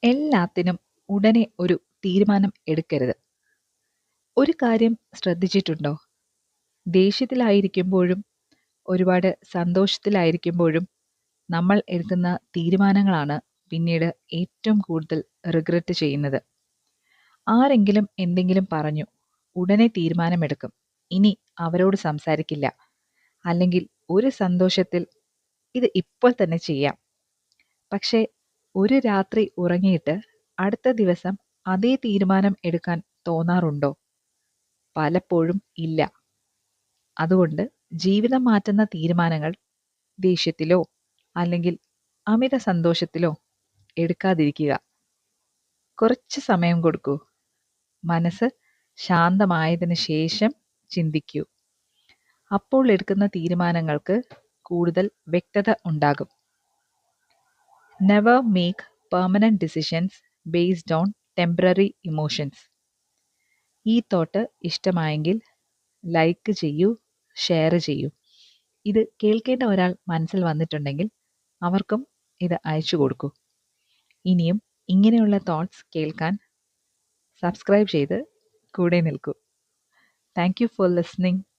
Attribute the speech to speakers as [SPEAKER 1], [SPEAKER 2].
[SPEAKER 1] എല്ലാത്തിനും ഉടനെ ഒരു തീരുമാനം എടുക്കരുത്. ഒരു കാര്യം ശ്രദ്ധിച്ചിട്ടുണ്ടോ? ദേഷ്യത്തിലായിരിക്കുമ്പോഴും ഒരുപാട് സന്തോഷത്തിലായിരിക്കുമ്പോഴും നമ്മൾ എടുക്കുന്ന തീരുമാനങ്ങളാണ് പിന്നീട് ഏറ്റവും കൂടുതൽ റിഗ്രറ്റ് ചെയ്യുന്നത്. ആരെങ്കിലും എന്തെങ്കിലും പറഞ്ഞു, ഉടനെ തീരുമാനമെടുക്കും. ഇനി അവരോട് സംസാരിക്കില്ല. അല്ലെങ്കിൽ ഒരു സന്തോഷത്തിൽ ഇത് ഇപ്പോൾ തന്നെ ചെയ്യാം. പക്ഷേ ഒരു രാത്രി ഉറങ്ങിയിട്ട് അടുത്ത ദിവസം അതേ തീരുമാനം എടുക്കാൻ തോന്നാറുണ്ടോ? പലപ്പോഴും ഇല്ല. അതുകൊണ്ട് ജീവിതം മാറ്റുന്ന തീരുമാനങ്ങൾ ദേഷ്യത്തിലോ അല്ലെങ്കിൽ അമിത സന്തോഷത്തിലോ എടുക്കാതിരിക്കുക. കുറച്ച് സമയം കൊടുക്കൂ. മനസ്സ് ശാന്തമായതിനു ശേഷം ചിന്തിക്കൂ. അപ്പോൾ എടുക്കുന്ന തീരുമാനങ്ങൾക്ക് കൂടുതൽ വ്യക്തത ഉണ്ടാകും. Never make permanent decisions based on temporary emotions. ഈ തോട്ട് ഇഷ്ടമായെങ്കിൽ ലൈക്ക് ചെയ്യൂ, ഷെയർ ചെയ്യൂ. ഇത് കേൾക്കേണ്ട ഒരാൾ മനസ്സിൽ വന്നിട്ടുണ്ടെങ്കിൽ അവർക്കും ഇത് അയച്ചു കൊടുക്കൂ. ഇനിയും ഇങ്ങനെയുള്ള തോട്ട്സ് കേൾക്കാൻ സബ്സ്ക്രൈബ് ചെയ്ത് കൂടെ നിൽക്കൂ. Thank you for listening.